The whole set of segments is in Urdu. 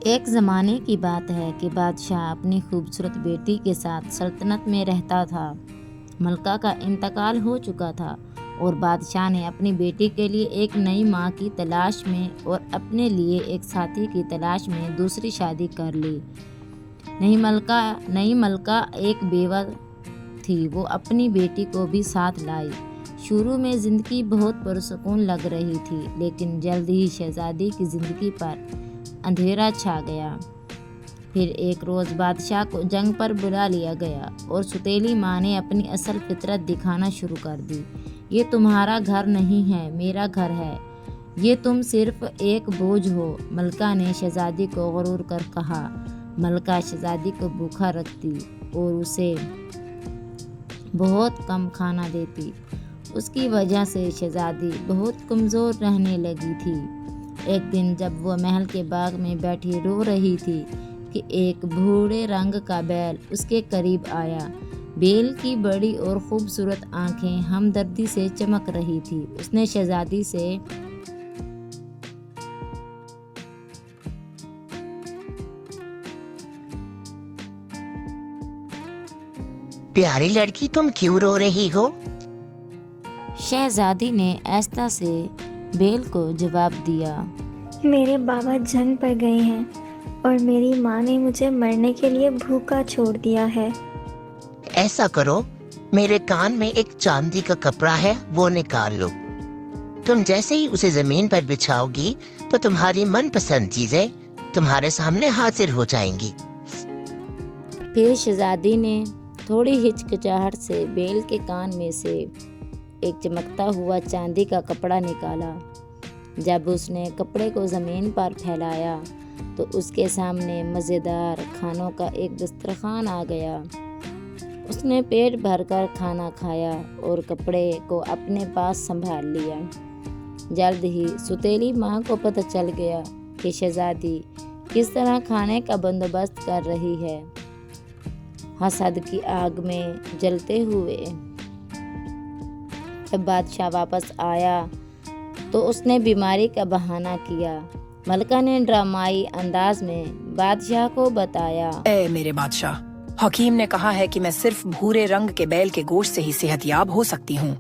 ایک زمانے کی بات ہے کہ بادشاہ اپنی خوبصورت بیٹی کے ساتھ سلطنت میں رہتا تھا۔ ملکہ کا انتقال ہو چکا تھا اور بادشاہ نے اپنی بیٹی کے لیے ایک نئی ماں کی تلاش میں اور اپنے لیے ایک ساتھی کی تلاش میں دوسری شادی کر لی۔ نئی ملکہ ایک بیوہ تھی، وہ اپنی بیٹی کو بھی ساتھ لائی۔ شروع میں زندگی بہت پرسکون لگ رہی تھی، لیکن جلد ہی شہزادی کی زندگی پر اندھیرا چھا گیا۔ پھر ایک روز بادشاہ کو جنگ پر بلا لیا گیا اور ستیلی ماں نے اپنی اصل فطرت دکھانا شروع کر دی۔ یہ تمہارا گھر نہیں ہے، میرا گھر ہے، یہ تم صرف ایک بوجھ ہو، ملکہ نے شہزادی کو غرور کر کہا۔ ملکہ شہزادی کو بھوکا رکھتی اور اسے بہت کم کھانا دیتی۔ اس کی وجہ سے شہزادی بہت کمزور رہنے لگی تھی۔ ایک دن جب وہ محل کے باغ میں بیٹھی رو رہی تھی کہ ایک بھورے رنگ کا بیل اس کے قریب آیا۔ بیل کی بڑی اور خوبصورت آنکھیں ہمدردی سے چمک رہی تھی۔ اس نے شہزادی سے پیاری لڑکی، تم کیوں رو رہی ہو؟ شہزادی نے آہستہ سے بیل کو جواب دیا۔ میرے بابا جنگ پر گئے ہیں اور میری ماں نے مجھے مرنے کے لیے بھوکا چھوڑ دیا ہے۔ ایسا کرو، میرے کان میں ایک چاندی کا کپڑا ہے، وہ نکال لو۔ تم جیسے ہی اسے زمین پر بچھاؤ گی تو تمہاری من پسند چیزیں تمہارے سامنے حاضر ہو جائیں گی۔ پھر شہزادی نے تھوڑی ہچکچاہٹ سے بیل کے کان میں سے ایک چمکتا ہوا چاندی کا کپڑا نکالا۔ جب اس نے کپڑے کو زمین پر پھیلایا تو اس کے سامنے مزیدار کھانوں کا ایک دسترخوان آ گیا۔ اس نے پیٹ بھر کر کھانا کھایا اور کپڑے کو اپنے پاس سنبھال لیا۔ جلد ہی ستیلی ماں کو پتہ چل گیا کہ شہزادی کس طرح کھانے کا بندوبست کر رہی ہے۔ حسد کی آگ میں جلتے ہوئے جب بادشاہ واپس آیا تو اس نے بیماری کا بہانہ کیا۔ ملکہ نے ڈرامائی انداز میں بادشاہ کو بتایا، اے میرے بادشاہ، حکیم نے کہا ہے کہ میں صرف بھورے رنگ کے بیل کے گوشت سے ہی صحت یاب ہو سکتی ہوں۔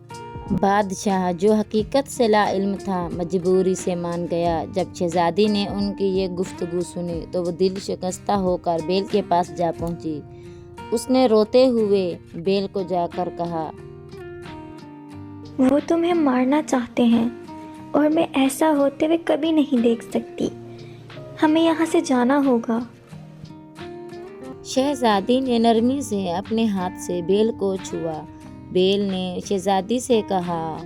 بادشاہ جو حقیقت سے لا علم تھا مجبوری سے مان گیا۔ جب شہزادی نے ان کی یہ گفتگو سنی تو وہ دل شکستہ ہو کر بیل کے پاس جا پہنچی۔ اس نے روتے ہوئے بیل کو جا کر کہا، وہ تمہیں مارنا چاہتے ہیں اور میں ایسا ہوتے ہوئے کبھی نہیں دیکھ سکتی۔ ہمیں یہاں سے جانا ہوگا۔ شہزادی نے نرمی سے اپنے ہاتھ سے بیل کو چھوا۔ بیل نے شہزادی سے کہا،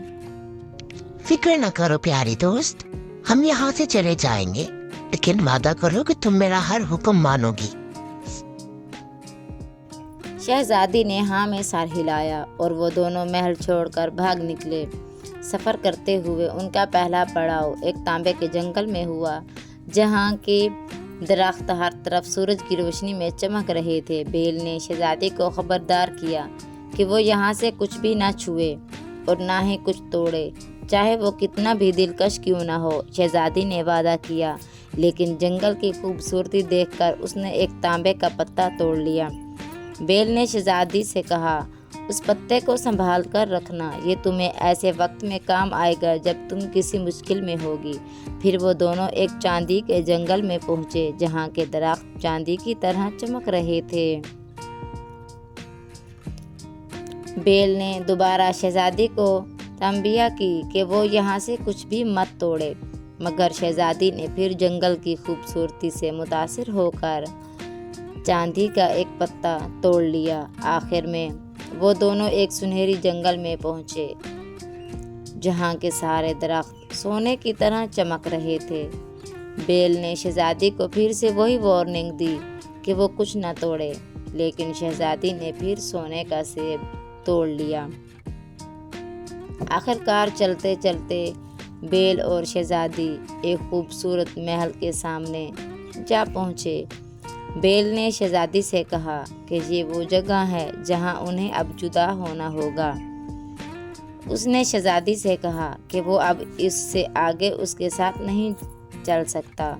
فکر نہ کرو پیاری دوست، ہم یہاں سے چلے جائیں گے، لیکن وعدہ کرو کہ تم میرا ہر حکم مانو گی۔ شہزادی نے ہاں میں سر ہلایا اور وہ دونوں محل چھوڑ کر بھاگ نکلے۔ سفر کرتے ہوئے ان کا پہلا پڑاؤ ایک تانبے کے جنگل میں ہوا، جہاں کے درخت ہر طرف سورج کی روشنی میں چمک رہے تھے۔ بیل نے شہزادی کو خبردار کیا کہ وہ یہاں سے کچھ بھی نہ چھوئے اور نہ ہی کچھ توڑے، چاہے وہ کتنا بھی دلکش کیوں نہ ہو۔ شہزادی نے وعدہ کیا، لیکن جنگل کی خوبصورتی دیکھ کر اس نے ایک تانبے کا پتا توڑ لیا۔ بیل نے شہزادی سے کہا، اس پتے کو سنبھال کر رکھنا، یہ تمہیں ایسے وقت میں کام آئے گا جب تم کسی مشکل میں ہوگی۔ پھر وہ دونوں ایک چاندی کے جنگل میں پہنچے، جہاں کے درخت چاندی کی طرح چمک رہے تھے۔ بیل نے دوبارہ شہزادی کو تنبیہ کی کہ وہ یہاں سے کچھ بھی مت توڑے، مگر شہزادی نے پھر جنگل کی خوبصورتی سے متاثر ہو کر چاندی کا ایک پتا توڑ لیا۔ آخر میں وہ دونوں ایک سنہری جنگل میں پہنچے، جہاں کے سارے درخت سونے کی طرح چمک رہے تھے۔ بیل نے شہزادی کو پھر سے وہی وارننگ دی کہ وہ کچھ نہ توڑے، لیکن شہزادی نے پھر سونے کا سیب توڑ لیا۔ آخرکار چلتے چلتے بیل اور شہزادی ایک خوبصورت محل کے سامنے جا پہنچے۔ بیل نے شہزادی سے کہا کہ یہ وہ جگہ ہے جہاں انہیں اب جدا ہونا ہوگا۔ اس نے شہزادی سے کہا کہ وہ اب اس سے آگے اس کے ساتھ نہیں چل سکتا۔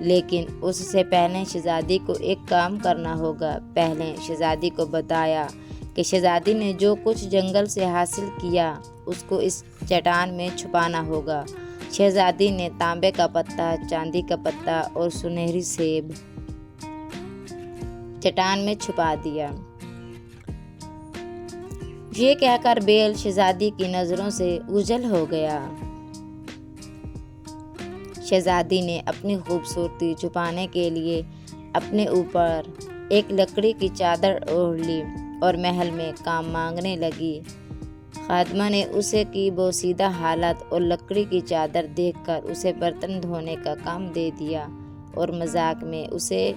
لیکن اس سے پہلے شہزادی کو ایک کام کرنا ہوگا۔ پہلے شہزادی کو بتایا کہ شہزادی نے جو کچھ جنگل سے حاصل کیا اس کو اس چٹان میں چھپانا ہوگا۔ شہزادی نے تانبے کا پتہ، چاندی کا پتہ اور سنہری سیب چٹان میں چھپا دیا۔ یہ کہہ کر بیل شہزادی کی نظروں سے اوجھل ہو گیا۔ شہزادی نے اپنی خوبصورتی چھپانے کے لیے اپنے اوپر ایک لکڑی کی چادر اوڑھ لی اور محل میں کام مانگنے لگی۔ خادمہ نے اسے کی بوسیدہ حالت اور لکڑی کی چادر دیکھ کر اسے برتن دھونے کا کام دے دیا اور مذاق میں اسے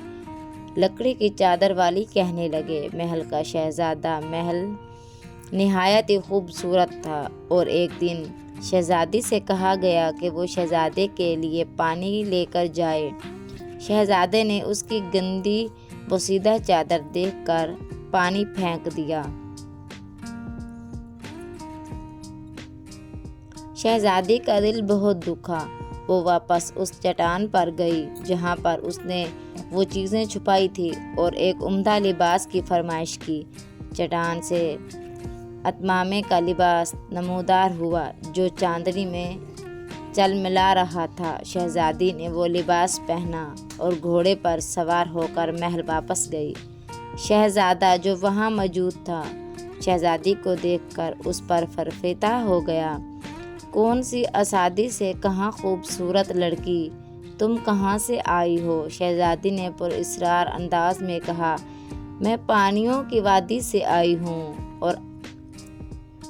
لکڑی کی چادر والی کہنے لگے۔ محل کا شہزادہ محل نہایت ہی خوبصورت تھا اور ایک دن شہزادی سے کہا گیا کہ وہ شہزادے کے لیے پانی لے کر جائے۔ شہزادے نے اس کی گندی بوسیدہ چادر دیکھ کر پانی پھینک دیا۔ شہزادی کا دل بہت دکھا۔ وہ واپس اس چٹان پر گئی جہاں پر اس نے وہ چیزیں چھپائی تھی اور ایک عمدہ لباس کی فرمائش کی۔ چٹان سے اتمامے کا لباس نمودار ہوا جو چاندنی میں چل ملا رہا تھا۔ شہزادی نے وہ لباس پہنا اور گھوڑے پر سوار ہو کر محل واپس گئی۔ شہزادہ جو وہاں موجود تھا شہزادی کو دیکھ کر اس پر فرفیطہ ہو گیا۔ کون سی اسادی سے کہاں خوبصورت لڑکی، تم کہاں سے آئی ہو؟ شہزادی نے پر اصرار انداز میں کہا، میں پانیوں کی وادی سے آئی ہوں، اور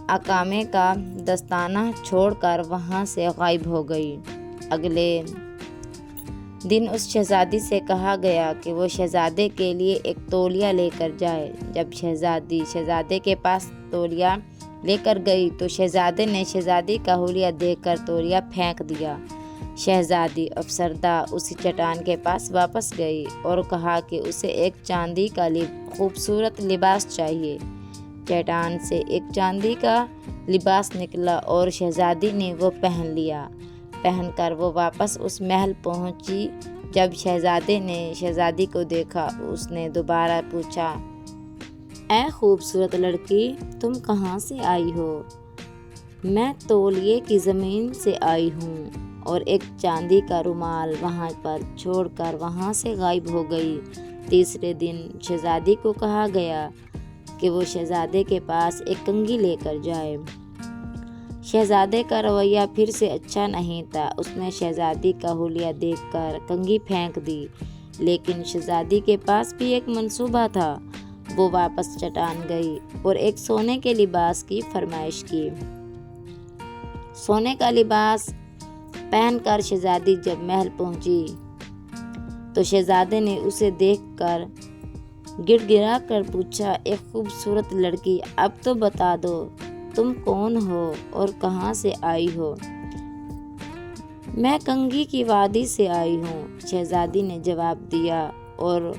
اقامے کا دستانہ چھوڑ کر وہاں سے غائب ہو گئی۔ اگلے دن اس شہزادی سے کہا گیا کہ وہ شہزادے کے لیے ایک تولیہ لے کر جائے۔ جب شہزادی شہزادے کے پاس تولیہ لے کر گئی تو شہزادے نے شہزادی کا حلیہ دیکھ کر تولیہ پھینک دیا۔ شہزادی افسردہ اسی چٹان کے پاس واپس گئی اور کہا کہ اسے ایک چاندی کا خوبصورت لباس چاہیے۔ چٹان سے ایک چاندی کا لباس نکلا اور شہزادی نے وہ پہن لیا۔ پہن کر وہ واپس اس محل پہنچی۔ جب شہزادے نے شہزادی کو دیکھا اس نے دوبارہ پوچھا، اے خوبصورت لڑکی، تم کہاں سے آئی ہو؟ میں تولیے کی زمین سے آئی ہوں، اور ایک چاندی کا رومال وہاں پر چھوڑ کر وہاں سے غائب ہو گئی۔ تیسرے دن شہزادی کو کہا گیا کہ وہ شہزادے کے پاس ایک کنگھی لے کر جائے۔ شہزادے کا رویہ پھر سے اچھا نہیں تھا۔ اس نے شہزادی کا حلیہ دیکھ کر کنگھی پھینک دی، لیکن شہزادی کے پاس بھی ایک منصوبہ تھا۔ وہ واپس چٹان گئی اور ایک سونے کے لباس کی فرمائش کی۔ سونے کا لباس پہن کر شہزادی جب محل پہنچی تو شہزادے نے اسے دیکھ کر گڑ گڑا کر پوچھا، ایک خوبصورت لڑکی، اب تو بتا دو تم کون ہو اور کہاں سے آئی ہو؟ میں کنگھی کی وادی سے آئی ہوں، شہزادی نے جواب دیا اور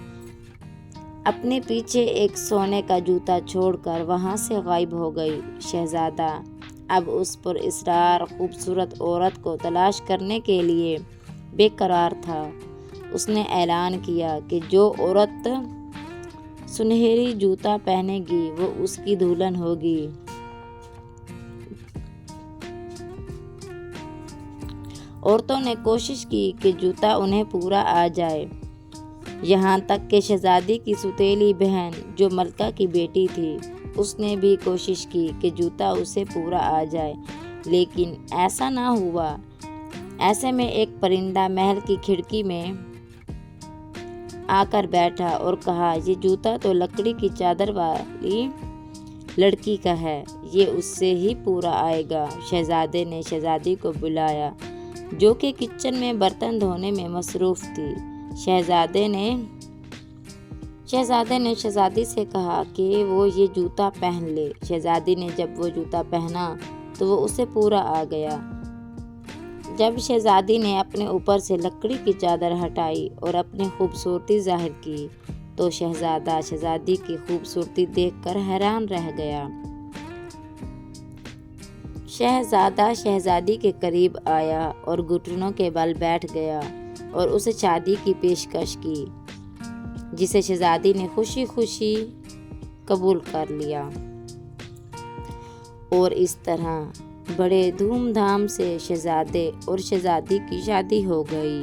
اپنے پیچھے ایک سونے کا جوتا چھوڑ کر وہاں سے غائب ہو گئی۔ شہزادہ اب اس پر اصرار خوبصورت عورت کو تلاش کرنے کے لیے بے قرار تھا۔ اس نے اعلان کیا کہ جو عورت سنہری جوتا پہنے گی وہ اس کی دلہن ہوگی۔ عورتوں نے کوشش کی کہ جوتا انہیں پورا آ جائے، یہاں تک کہ شہزادی کی سوتیلی بہن جو ملکہ کی بیٹی تھی اس نے بھی کوشش کی کہ جوتا اسے پورا آ جائے، لیکن ایسا نہ ہوا۔ ایسے میں ایک پرندہ محل کی کھڑکی میں آ کر بیٹھا اور کہا، یہ جوتا تو لکڑی کی چادر والی لڑکی کا ہے، یہ اس سے ہی پورا آئے گا۔ شہزادے نے شہزادی کو بلایا جو کہ کچن میں برتن دھونے میں مصروف تھی۔ شہزادے نے شہزادی سے کہا کہ وہ یہ جوتا پہن لے۔ شہزادی نے جب وہ جوتا پہنا تو وہ اسے پورا آ گیا۔ جب شہزادی نے اپنے اوپر سے لکڑی کی چادر ہٹائی اور اپنی خوبصورتی ظاہر کی تو شہزادہ شہزادی کی خوبصورتی دیکھ کر حیران رہ گیا۔ شہزادہ شہزادی کے قریب آیا اور گھٹنوں کے بل بیٹھ گیا اور اسے شادی کی پیشکش کی، جسے شہزادی نے خوشی خوشی قبول کر لیا، اور اس طرح بڑے دھوم دھام سے شہزادے اور شہزادی کی شادی ہو گئی۔